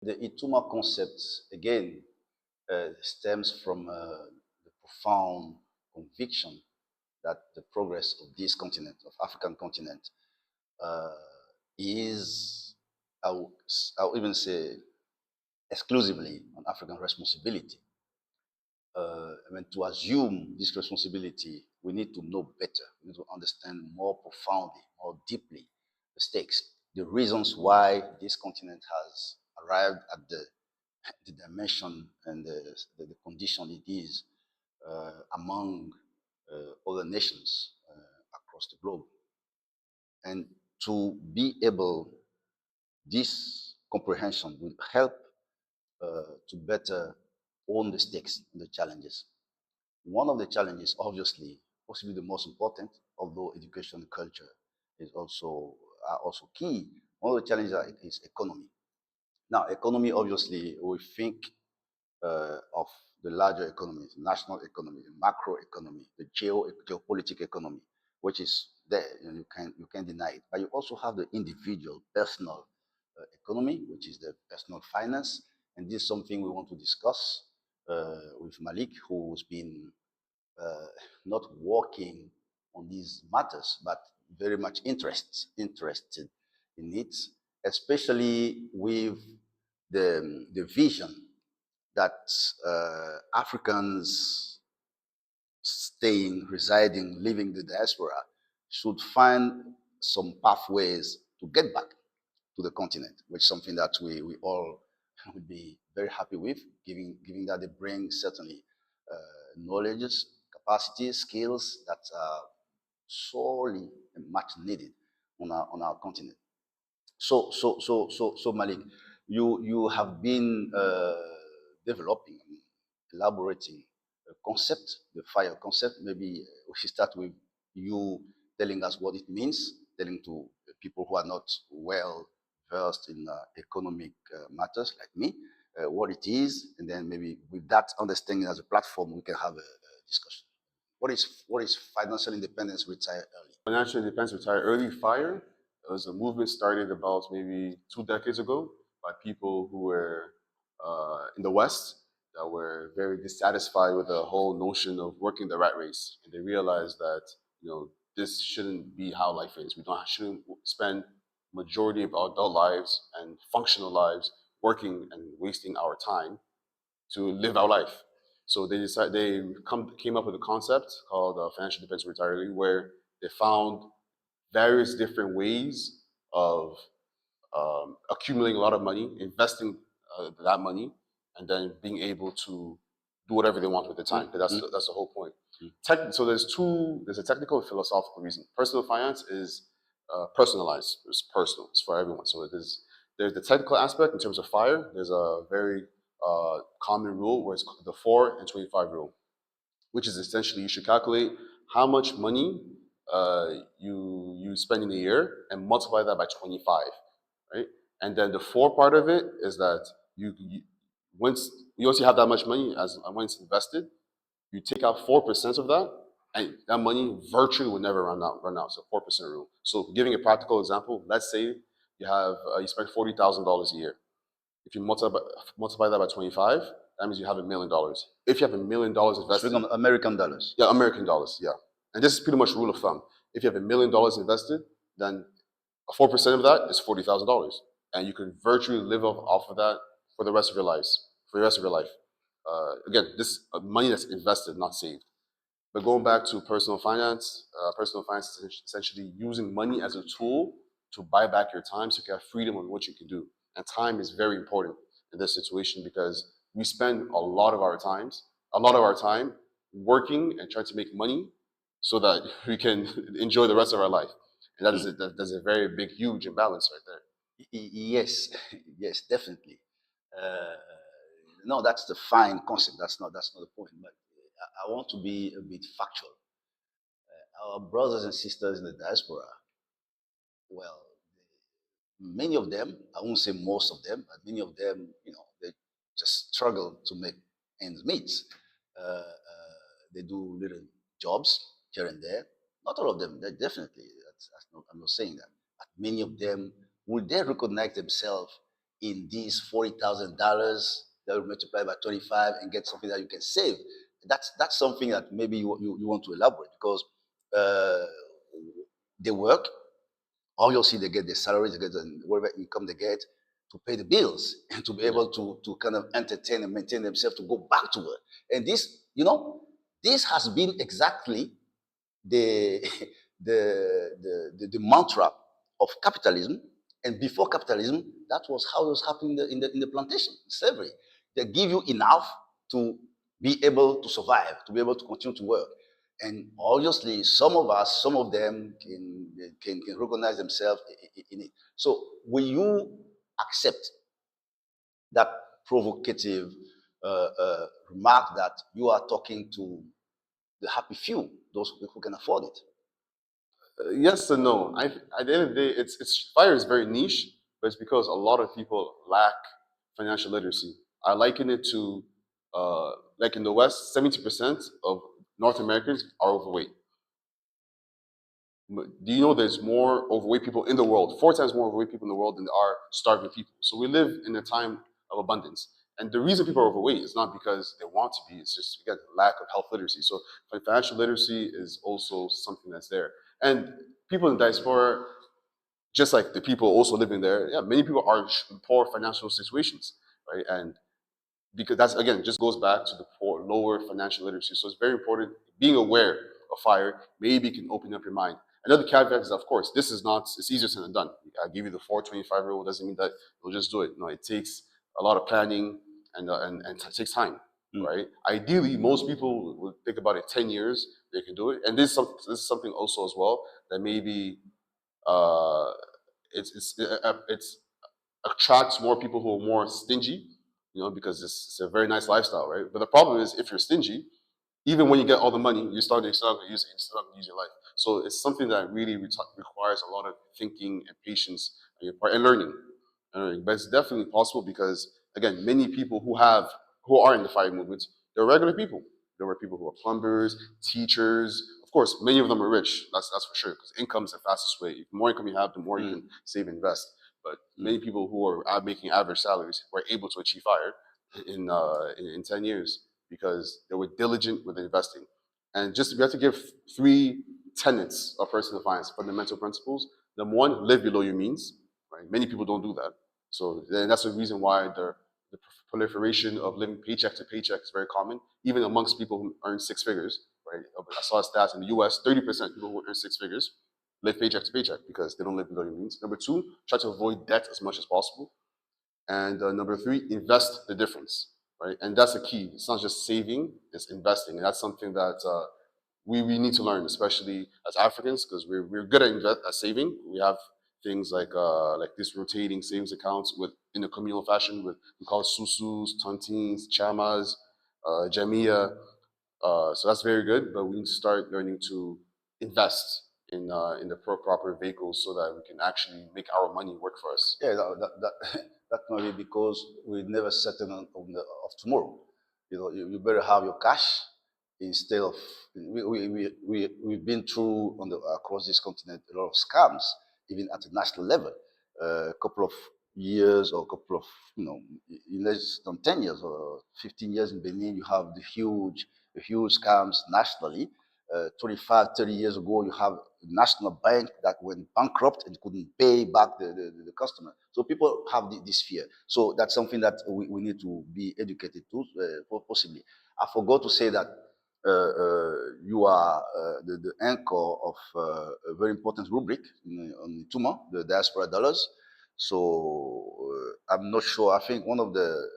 The Itumo concept, again, stems from the profound conviction that the progress of this continent, of African continent, uh, is, I'll even say, exclusively on African responsibility. I mean, to assume this responsibility, we need to know better. We need to understand more profoundly, more deeply the stakes, the reasons why this continent has arrived at the dimension and the condition it is among other nations across the globe. And to be able, this comprehension will help to better own the stakes and the challenges. One of the challenges, obviously, possibly the most important, although education and culture is also are also key. One of the challenges is economy. Now, economy, obviously, we think of the larger economy, the national economy, the macro economy, the geopolitical economy, which is there, you can't deny it. But you also have the individual, personal economy, which is the personal finance, and this is something we want to discuss with Malik, who's been uh, not working on these matters, but very much interested in it, especially with the vision that Africans staying, residing, living the diaspora should find some pathways to get back to the continent, which is something that we all would be very happy with, given that they bring certainly knowledges, capacities, skills that are sorely and much needed on our continent. So Malik, you have been developing, elaborating a concept, the fire concept. Maybe we should start with you telling us what it means, telling to people who are not well versed in economic matters like me, what it is, and then maybe with that understanding as a platform, we can have a discussion. What is financial independence retire early? Financial independence retired early fire. It was a movement started about maybe 2 decades ago by people who were in the West that were very dissatisfied with the whole notion of working the rat race, and they realized that this shouldn't be how life is. We don't shouldn't spend majority of our adult lives and functional lives working and wasting our time to live our life. So came up with a concept called financial independence retiree, where they found various different ways of accumulating a lot of money, investing that money, and then being able to do whatever they want with the time. That's the whole point. So there's a technical and philosophical reason. Personal finance is personalized. It's personal. It's for everyone. So there's the technical aspect in terms of fire. There's a very common rule where it's the 4 and 25 rule, which is essentially you should calculate how much money you spend in a year and multiply that by 25, right? And then the 4 part of it is that once you have that much money as when it's invested, you take out 4% of that, and that money virtually will never run out. So 4% rule. So giving a practical example, let's say you spend $40,000 a year. If you multiply that by 25, that means you have $1 million. If you have $1 million invested, Speaking of American dollars. yeah, American dollars, yeah. And this is pretty much rule of thumb. If you have $1 million invested, then 4% of that is $40,000, and you can virtually live off of that for the rest of your lives, for the rest of your life. Again, this money that's invested, not saved. But going back to personal finance is essentially using money as a tool to buy back your time, so you can have freedom on what you can do. And time is very important in this situation because we spend a lot of our time working and trying to make money so that we can enjoy the rest of our life. And that's a very big, huge imbalance right there. Yes, yes, definitely. Uh, no, that's the fine concept. That's not the point. But I want to be a bit factual. Our brothers and sisters in the diaspora, well, many of them, I won't say most of them, but many of them, they just struggle to make ends meet. They do little jobs here and there. Not all of them, they definitely. I'm not saying that. But many of them, will they recognize themselves in these $40,000 that will multiply by 25 and get something that you can save. That's something that maybe you want to elaborate, because uh, they work. Obviously, they get their salaries, they get whatever income they get to pay the bills and to be able to kind of entertain and maintain themselves to go back to work. And this, this has been exactly the the mantra of capitalism. And before capitalism, that was how it was happening in the plantation slavery. They give you enough to be able to survive, to be able to continue to work. And obviously, some of us, some of them can recognize themselves in it. So, will you accept that provocative remark that you are talking to the happy few, those who can afford it? Yes and no. At the end of the day, it's fire is very niche, but it's because a lot of people lack financial literacy. I liken it to like in the West, 70% of North Americans are overweight. Do you know there's more overweight people in the world, 4 times more overweight people in the world than there are starving people? So we live in a time of abundance. And the reason people are overweight is not because they want to be, it's just, again, lack of health literacy. So financial literacy is also something that's there. And people in diaspora, just like the people also living there, yeah, many people are in poor financial situations, right? And because that's, again, just goes back to the poor, lower financial literacy. So it's very important. Being aware of fire maybe can open up your mind. Another caveat is, of course, this is not, it's easier said than done. I give you the 425 rule, doesn't mean that you'll just do it. No, it takes a lot of planning and it takes time, right? Ideally, most people would think about it 10 years, they can do it. And this is something also as well that maybe uh, it's attracts more people who are more stingy, because it's a very nice lifestyle, right? But the problem is, if you're stingy, even when you get all the money, you're still not going to use it. You're still not going to use your life. So it's something that really requires a lot of thinking and patience on your part and learning. But it's definitely possible because, again, many people who are in the fire movement, they're regular people. There were people who are plumbers, teachers. Of course, many of them are rich. That's for sure, because income is the fastest way. The more income you have, the more you can save and invest. But many people who are making average salaries were able to achieve fire in 10 years because they were diligent with investing. And just we have to give 3 tenets of personal finance, fundamental principles. Number one, live below your means. Right? Many people don't do that. So then that's the reason why the proliferation of living paycheck to paycheck is very common, even amongst people who earn 6 figures. Right? I saw stats in the US, 30% people who earn 6 figures live paycheck to paycheck because they don't live below your means. Number two, try to avoid debt as much as possible. And number three, invest the difference, right? And that's the key. It's not just saving, it's investing. And that's something that we need to learn, especially as Africans, because we're good at saving. We have things like this rotating savings accounts in a communal fashion with, we call it susus, tontines, chamas, jamia. So that's very good, but we need to start learning to invest in the proper vehicles so that we can actually make our money work for us. Yeah, that might be because we never certain of tomorrow. You better have your cash instead of we've been through across this continent a lot of scams, even at the national level. A couple of years or a couple of in less than 10 years or 15 years in Benin, you have the huge scams nationally. 25, 30 years ago, you have a national bank that went bankrupt and couldn't pay back the customer. So people have this fear. So that's something that we need to be educated to, possibly. I forgot to say that you are the anchor of a very important rubric on Itumo, the diaspora dollars. So I'm not sure. I think one of the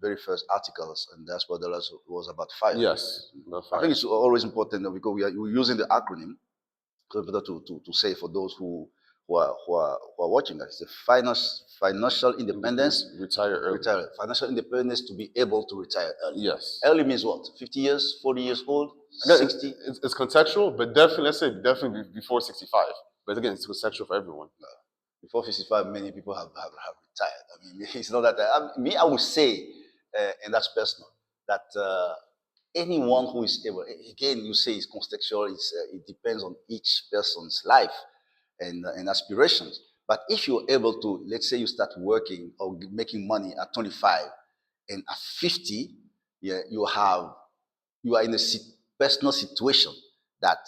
very first articles on diaspora dollars was about fire. Yes, I think it's always important because we're using the acronym to say for those who are watching us, the financial independence, retire early. Financial independence to be able to retire early. Yes. Early means what? 50 years, 40 years old, 60? It's contextual, but definitely, let's say definitely before 65. But again, it's contextual for everyone. Before 55, many people have retired. I mean, it's not that. I would say, and that's personal, that anyone who is able, again, you say it's contextual, it depends on each person's life and aspirations. But if you're able to, let's say you start working or making money at 25, and at 50, yeah, you are in a personal situation that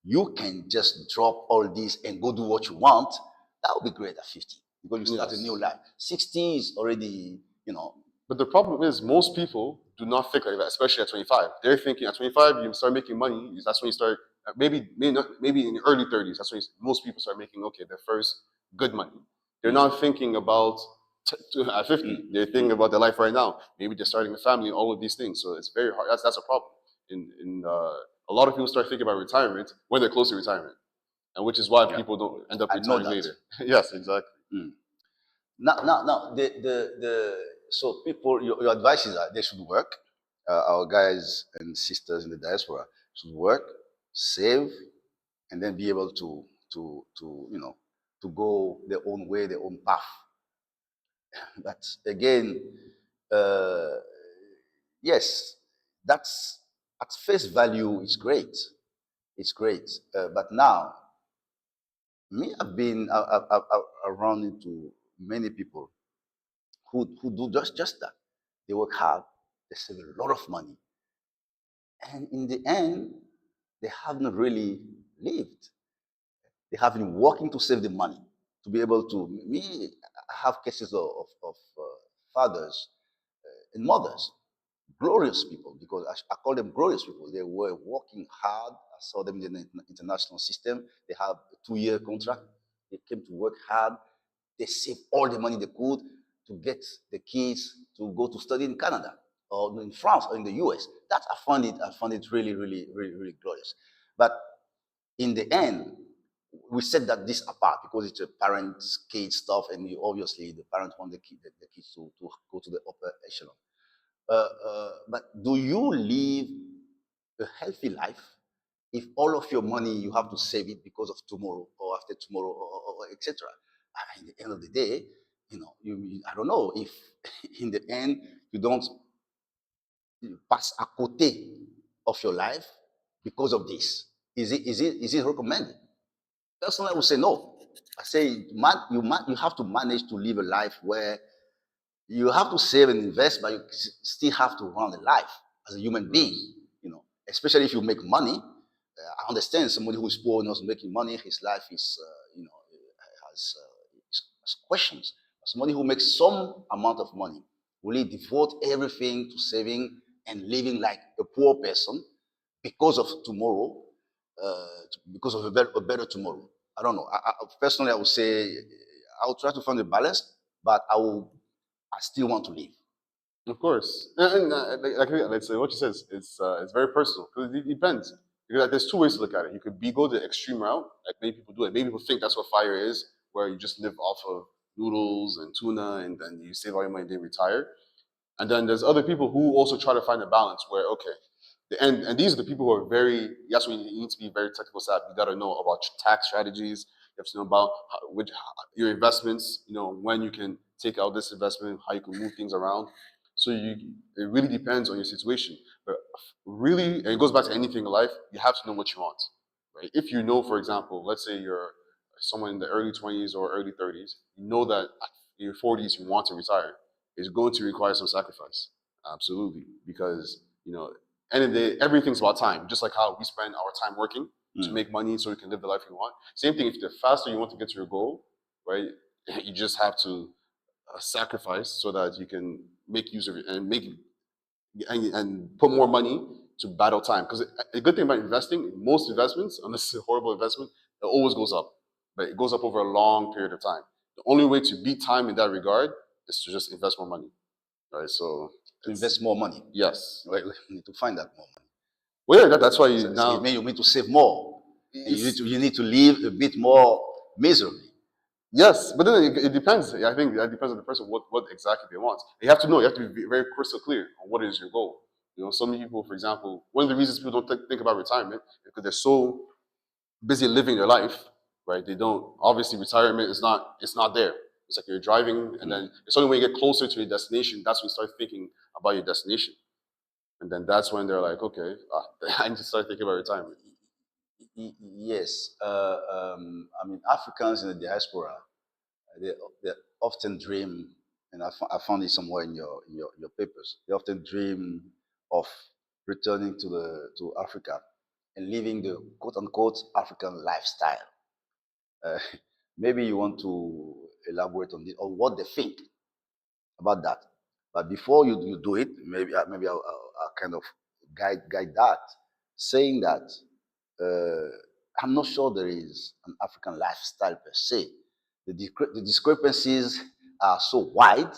you can just drop all this and go do what you want. That would be great at 50 because you start a new life. 60 is already, But the problem is, most people do not think like that, especially at 25. They're thinking at 25, you start making money. That's when you start, maybe in the early 30s. That's when most people start making, okay, their first good money. They're not thinking about at 50. They're thinking about their life right now. Maybe they're starting a family and all of these things. So it's very hard. That's a problem. A lot of people start thinking about retirement when they're close to retirement, and which is why people don't end up retiring later. Yes, exactly. Now, so people, your advice is that they should work. Our guys and sisters in the diaspora should work, save, and then be able to go their own way, their own path. But again, uh, yes, that's at face value. It's great. It's great. But now, me, I've run into many people who do just that. They work hard, they save a lot of money, and in the end, they haven't really lived. They have been working to save the money to be able to. Me, I have cases of fathers and mothers, glorious people, because I call them glorious people. They were working hard. I saw them in the international system. They have a 2-year contract. They came to work hard. They saved all the money they could to get the kids to go to study in Canada or in France or in the US. That I found it really, really, really, really glorious. But in the end, we set that this apart because it's a parents kid stuff, and obviously the parents want the kids to go to the upper echelon. But do you live a healthy life if all of your money you have to save it because of tomorrow or after tomorrow or etc.? In the end of the day, I don't know if in the end you don't pass a côté of your life because of this. Is it recommended? Personally, I would say no. I say you have to manage to live a life where you have to save and invest, but you still have to run a life as a human being. Especially if you make money. I understand somebody who is poor not making money, his life is has questions. Somebody who makes some amount of money, will he devote everything to saving and living like a poor person because of tomorrow, because of a better tomorrow? I don't know. Personally, I would say I will try to find a balance, but I still want to live. Of course, let's say what you said, it's very personal because it depends. Because like, there's two ways to look at it. You could go the extreme route, like many people do it. Many people think that's what fire is, where you just live off of noodles and tuna, and then you save all your money and then retire. And then there's other people who also try to find a balance where, okay, and these are the people who are very, that's when you need to be very technical savvy. You got to know about tax strategies. You have to know about your investments, when you can take out this investment, how you can move things around. So it really depends on your situation. But really, and it goes back to anything in life, you have to know what you want, right? If you know, for example, let's say you're someone in the early 20s or early 30s, you know that at your 40s you want to retire, it's going to require some sacrifice. Absolutely. Because, end of the day, everything's about time. Just like how we spend our time working to make money so we can live the life we want. Same thing, if the faster you want to get to your goal, right, you just have to sacrifice so that you can make use of it and and put more money to battle time. Because a good thing about investing, most investments, unless it's a horrible investment, it always goes up. But it goes up over a long period of time. The only way to beat time in that regard is to just invest more money. Right? So to invest more money. Yes. Right, we need to find that more money. Well, yeah, that's why it means you need to save more. And you need to live a bit more miserably. Yes, but then it depends. I think that depends on the person, what exactly they want. You have to know, you have to be very crystal clear on what is your goal. Some people, for example, one of the reasons people don't think about retirement is because they're so busy living their life, right? They don't, obviously retirement it's not there. It's like you're driving and then it's only when you get closer to your destination, that's when you start thinking about your destination. And then that's when they're like, okay, I need to start thinking about retirement. Yes. I mean, Africans in the diaspora, they often dream, and I found it somewhere in your papers. They often dream of returning to Africa and living the quote unquote African lifestyle. Uh, maybe you want to elaborate on this or what they think about that. But before you do it, maybe I'll kind of guide that, saying that I'm not sure there is an African lifestyle per se. The discrepancies are so wide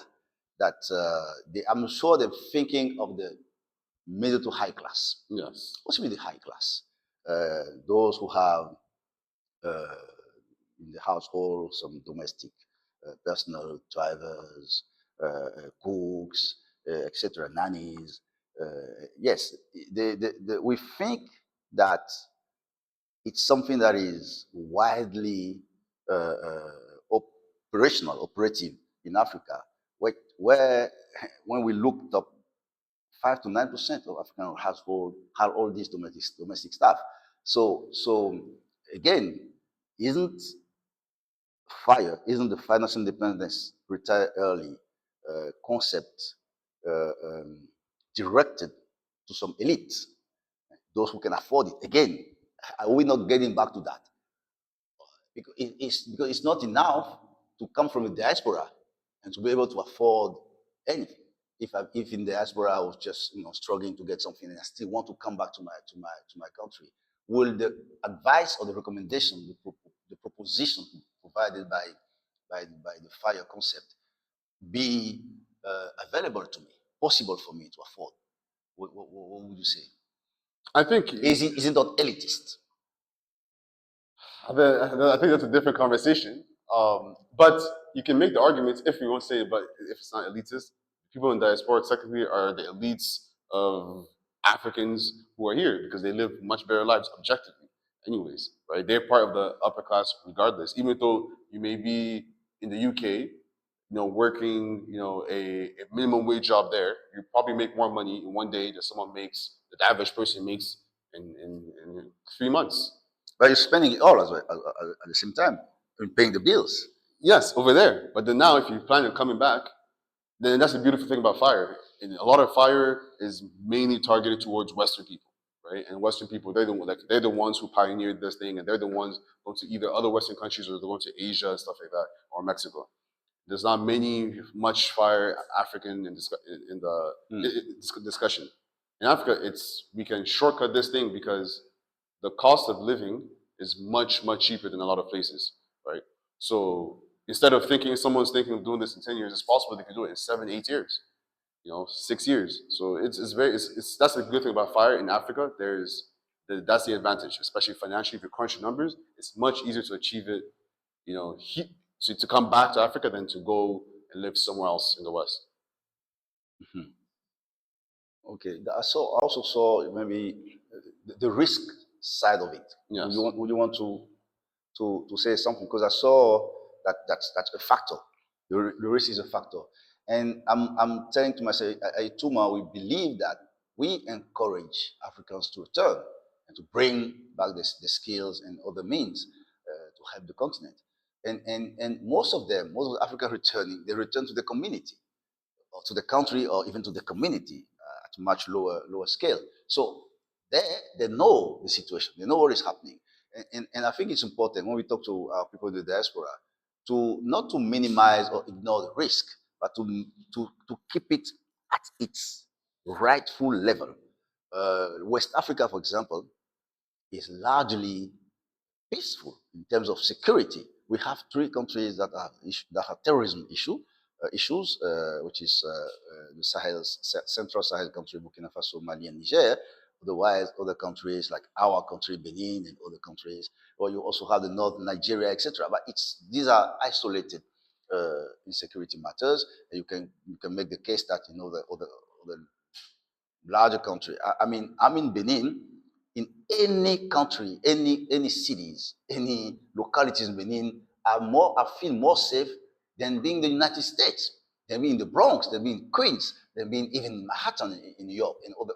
that I'm sure they're thinking of the middle to high class. Yes. What's really the high class? Those who have uh, in the household some domestic personal drivers, cooks, etc., nannies. Yes, we think that it's something that is widely operative in Africa, where when we looked up 5 to 9% of African household have all these domestic staff. So again, isn't isn't the financial independence, retire early concept um, directed to some elites, those who can afford it? Again, are we not getting back to that? Because it's not enough to come from the diaspora and to be able to afford anything. If in the diaspora I was just struggling to get something and I still want to come back to my country, will the advice or the recommendation, the proposition provided by the fire concept be available to me, possible for me to afford? What would you say? I think Is it not elitist? I think that's a different conversation. But you can make the argument if you won't say it, but if it's not elitist, people in diaspora technically are the elites of Africans who are here because they live much better lives objectively, anyways, right? They're part of the upper class regardless. Even though you may be in the UK, working, a minimum wage job there, you probably make more money in one day than someone makes, the average person makes in 3 months. But you're spending it all at the same time and paying the bills. Yes, over there. But then now, if you plan on coming back, then that's the beautiful thing about fire. And a lot of fire is mainly targeted towards Western people, right? And Western people, they're the ones who pioneered this thing, and they're the ones going to either other Western countries or they're going to Asia and stuff like that, or Mexico. There's not much fire African in the discussion. In Africa, we can shortcut this thing because the cost of living is much cheaper than a lot of places, right? So instead of someone's thinking of doing this in 10 years, it's possible they can do it in 7, 8 years, 6 years. So that's the good thing about fire in Africa. That's the advantage, especially financially. If you crunch the numbers, it's much easier to achieve it, to come back to Africa than to go and live somewhere else in the West. Mm-hmm. Okay, I also saw maybe the risk side of it. Yes. Would you want to say something? Because I saw that's a factor. The risk is a factor, and I'm telling to myself, at Itumo, we believe that we encourage Africans to return and to bring back the skills and other means to help the continent. And most of Africans returning, they return to the community or to the country or even to the community at a much lower scale. So they know the situation, they know what is happening. And I think it's important when we talk to our people in the diaspora to not to minimize or ignore the risk, but to keep it at its rightful level. West Africa, for example, is largely peaceful in terms of security. We have 3 countries that have terrorism issues, which is the Central Sahel country, Burkina Faso, Mali, and Niger. Otherwise, other countries like our country, Benin, and other countries, or you also have the North, Nigeria, etc. But these are isolated insecurity matters, and you can make the case that the other larger country. I mean, I'm in Benin. In any country, any cities, any localities in Benin, I feel more safe than being in the United States, than being in the Bronx, than being in Queens, than being even in Manhattan in New York, and other.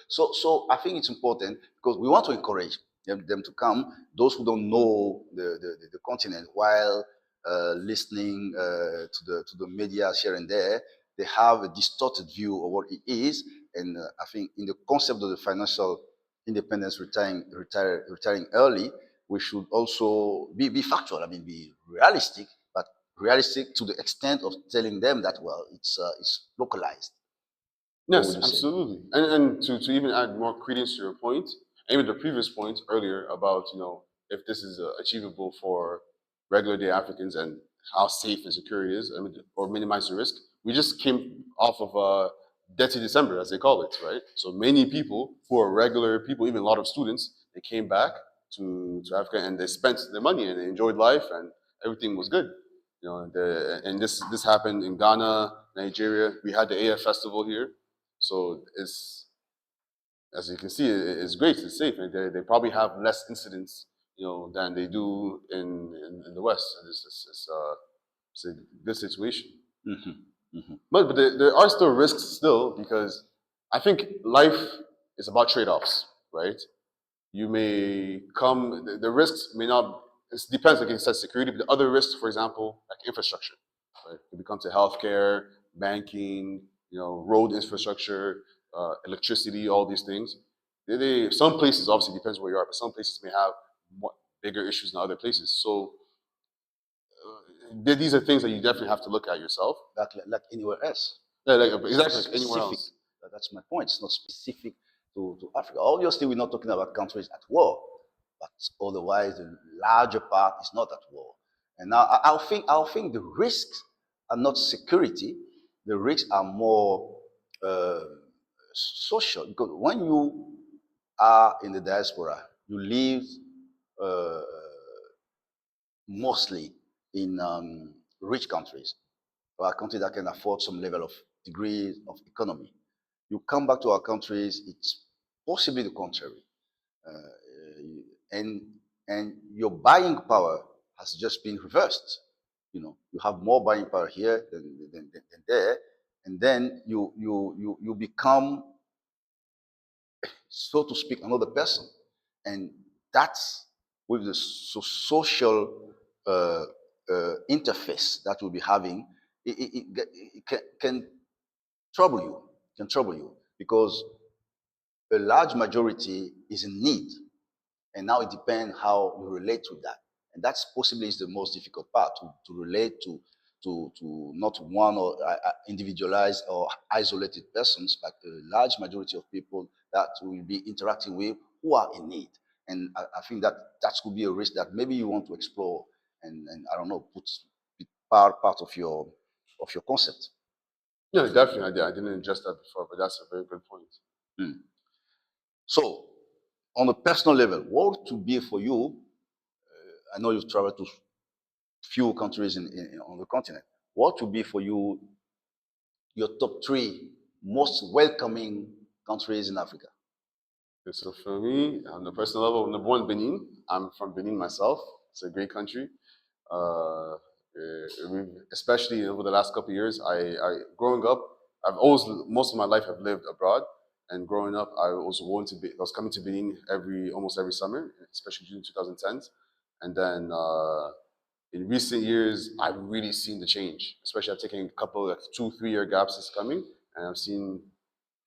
So I think it's important because we want to encourage them to come. Those who don't know the continent, while listening to the media here and there, they have a distorted view of what it is. And I think in the concept of the financial independence, retiring early, we should also be factual. I mean, be realistic, but realistic to the extent of telling them that, well, it's localized. Yes, absolutely. And to even add more credence to your point, and even the previous point earlier about, if this is achievable for regular day Africans and how safe and secure it is, I mean, or minimize the risk. We just came off of Dirty December, as they call it, right? So many people who are regular people, even a lot of students, they came back to Africa and they spent their money and they enjoyed life and everything was good. And this happened in Ghana, Nigeria. We had the AF festival here. So it's, as you can see, it's great. It's safe, and they probably have less incidents, than they do in the West. And it's a good situation. Mm-hmm. Mm-hmm. But there are still risks still, because I think life is about trade-offs, right? You may come, the risks may not, it depends, like you said, security, but the other risks, for example, like infrastructure, right? It becomes to healthcare, banking, road infrastructure, electricity, all these things. Some places, obviously, depends where you are, but some places may have bigger issues than other places. So these are things that you definitely have to look at yourself. Like anywhere else. Yeah, exactly, like anywhere else. That's my point. It's not specific to Africa. Obviously, we're not talking about countries at war, but otherwise, the larger part is not at war. And now, I think the risks are not security. The risks are more uh, social. Because when you are in the diaspora, you live uh, mostly in rich countries, or a country that can afford some level of degree of economy. You come back to our countries, it's possibly the contrary. And and your buying power has just been reversed. You have more buying power here than there, and then you become, so to speak, another person, and that's with the social interface that we'll be having. It can trouble you, because a large majority is in need, and now it depends how you relate to that, and that's possibly is the most difficult part, to relate to not one or individualized or isolated persons, but a large majority of people that will be interacting with who are in need. And I think that could be a risk that maybe you want to explore, and I don't know, put part of your concept. Yeah, definitely. I didn't address that before, but that's a very good point. Mm. So, on a personal level, what to be for you? I know you've traveled to few countries on the continent. What would be for you your top three most welcoming countries in Africa? Okay, so for me, on the personal level, number one, Benin. I'm from Benin myself. It's a great country. Especially over the last couple of years, growing up, I've always, most of my life, I've lived abroad. And growing up, I was coming to Benin almost every summer, especially during 2010s. And then in recent years, I've really seen the change. Especially I've taken a couple, like 2-3 year gaps is coming, and I've seen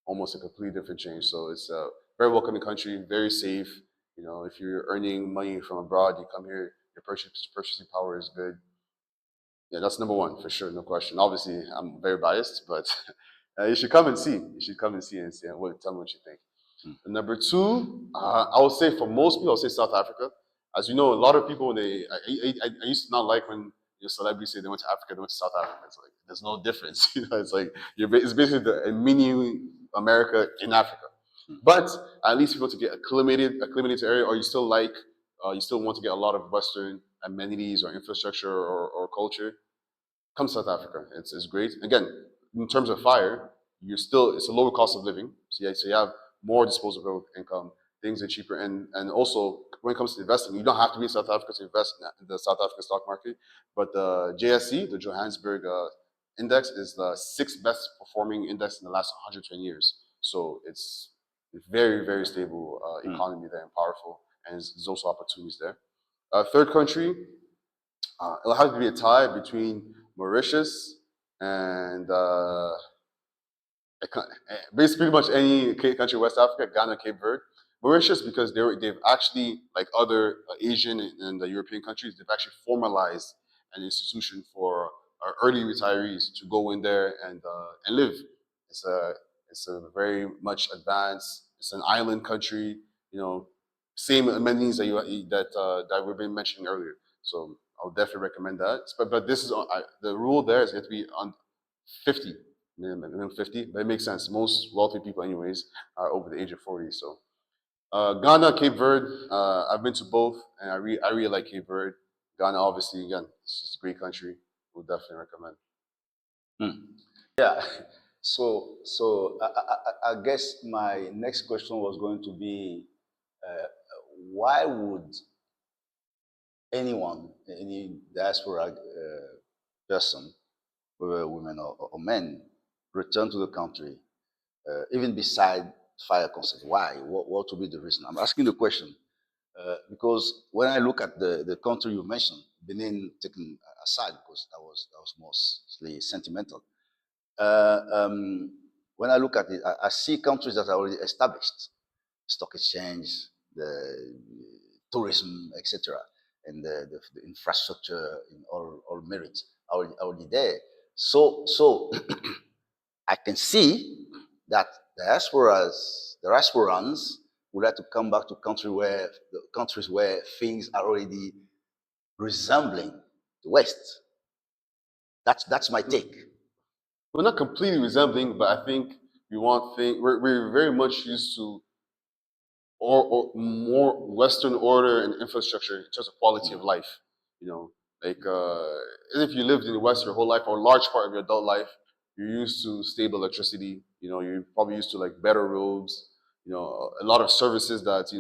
almost a completely different change. So it's a very welcoming country, very safe. If you're earning money from abroad, you come here, your purchasing power is good. Yeah, that's number one for sure, no question. Obviously, I'm very biased, but you should come and see. You should come and see and tell me what you think. And number two, I would say for most people, I would say South Africa. As you know, a lot of people, I used to not like when your celebrities say they went to Africa, they went to South Africa. It's like, there's no difference. It's like, it's basically a mini America in Africa. But at least if you want to get acclimated to the area, or you still want to get a lot of Western amenities or infrastructure or culture, come South Africa. It's great. Again, in terms of fire, it's a lower cost of living. So you have more disposable income. Things are cheaper, and also when it comes to investing, you don't have to be in South Africa to invest in the South African stock market. But the JSE, the Johannesburg index, is the sixth best performing index in the last 110 years. So it's a very, very stable economy there and powerful, and there's also opportunities there. Third country, it'll have to be a tie between Mauritius and basically pretty much any country in West Africa, Ghana, Cape Verde. Mauritius, because they've actually, like other Asian and the European countries, they've actually formalized an institution for early retirees to go in there and live. It's a very much advanced. It's an island country, you know, same amenities that we've been mentioning earlier. So I would definitely recommend that. But this is the rule there is going to be on 50 minimum 50, but it makes sense. Most wealthy people, anyways, are over the age of 40. So Ghana, Cape Verde, I've been to both, and I really like Cape Verde. Ghana, obviously, again, it's a great country. Would definitely recommend. Yeah. So I guess my next question was going to be, why would anyone, any diaspora person, whether women or men, return to the country, even beside fire concept? Why? What would be the reason? I'm asking the question because when I look at the country you mentioned, Benin taken aside because that was mostly sentimental. Uh, um, when I look at it, I see countries that are already established, stock exchange, the tourism, etc., and the infrastructure in all merits already there. So I can see that the diasporans would like to come back to countries where things are already resembling the West. That's my take. We're not completely resembling, but I think we want things. We're very much used to or more Western order and infrastructure in terms of quality of life. You know, like if you lived in the West your whole life or a large part of your adult life, you're used to stable electricity. You know, you're probably used to like better roads. You know, a lot of services that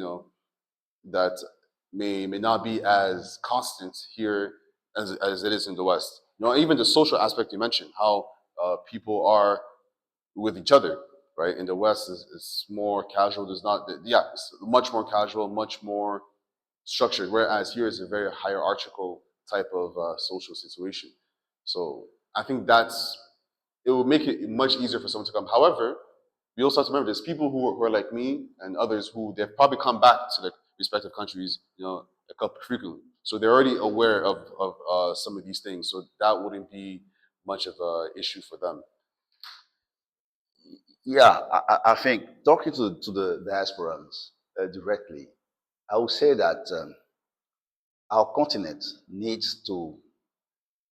that may not be as constant here as it is in the West. You know, even the social aspect you mentioned, how people are with each other, right? In the West, it's more casual. There's not, yeah, it's much more casual, much more structured. Whereas here is a very hierarchical type of social situation. So I think it will make it much easier for someone to come. However, we also have to remember there's people who are like me and others who they've probably come back to their respective countries, you know, a couple frequently. So they're already aware of some of these things. So that wouldn't be much of an issue for them. Yeah, I think talking to the diasporans directly, I would say that our continent needs to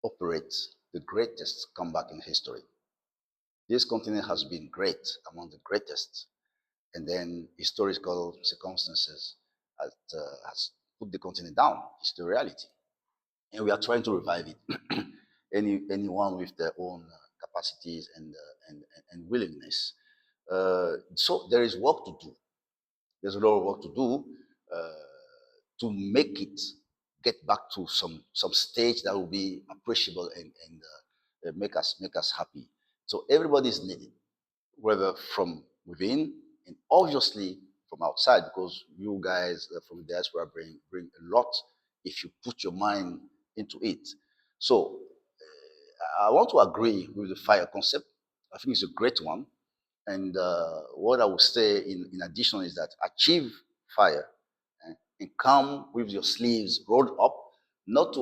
operate the greatest comeback in history. This continent has been great, among the greatest, and then historical circumstances has put the continent down. It's the reality, and we are trying to revive it. Anyone with their own capacities and willingness. So there is work to do. There's a lot of work to do uh, to make it get back to some stage that will be appreciable and make us happy. So everybody is needed, whether from within and obviously from outside, because you guys from the diaspora bring a lot if you put your mind into it. So I want to agree with the fire concept. I think it's a great one. And what I would say in addition is that achieve fire and come with your sleeves rolled up, not to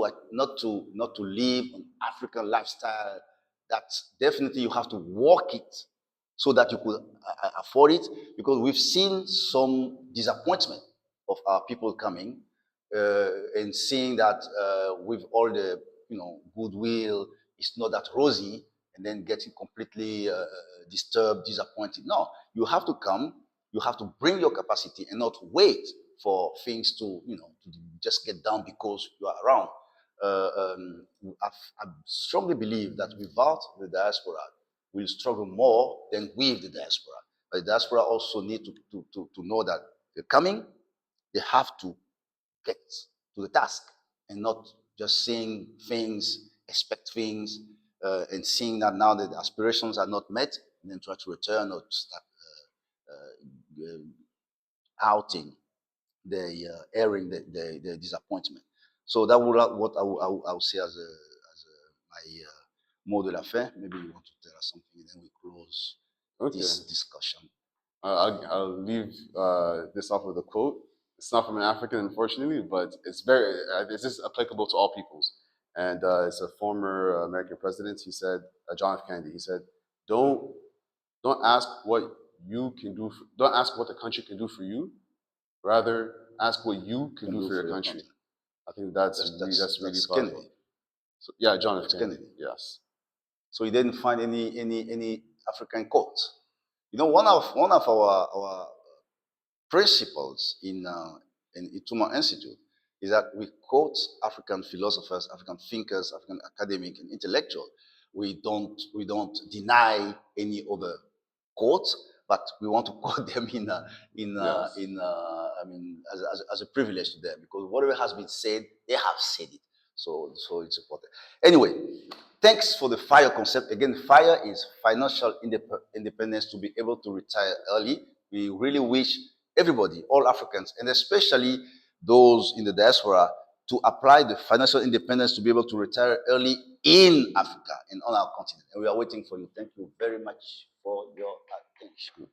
live an African lifestyle. That definitely you have to work it so that you could afford it. Because we've seen some disappointment of our people coming and seeing that with all the goodwill, it's not that rosy, and then getting completely disturbed, disappointed. No, you have to come. You have to bring your capacity and not wait for things to just get down because you are around. I strongly believe that without the diaspora, we'll struggle more than with the diaspora. But the diaspora also need to know that they're coming. They have to get to the task and not just saying things, expect things, and seeing that now that the aspirations are not met, and then try to return or start outing the airing the disappointment. So that would what I would say as my mot de la fin. Maybe you want to tell us something, and then we close this discussion. I'll leave this off with a quote. It's not from an African, unfortunately, but it's very. This is applicable to all peoples. And it's a former American president. He said, John F. Kennedy. He said, "Don't ask what you can do. Don't ask what the country can do for you. Rather, ask what you can do for your country." I think that's really powerful. Kennedy. So, yeah, John F. Kennedy. Yes. So he didn't find any African quote. You know, one of our principles in Itumo Institute is that we quote African philosophers, African thinkers, African academic and intellectual. We don't deny any other quotes, but we want to quote them as a privilege to them, because whatever has been said, they have said it. So it's important. Anyway, thanks for the FIRE concept. Again, FIRE is financial independence, to be able to retire early. We really wish everybody, all Africans, and especially those in the diaspora, to apply the financial independence to be able to retire early in Africa and on our continent. And we are waiting for you. Thank you very much for your attention.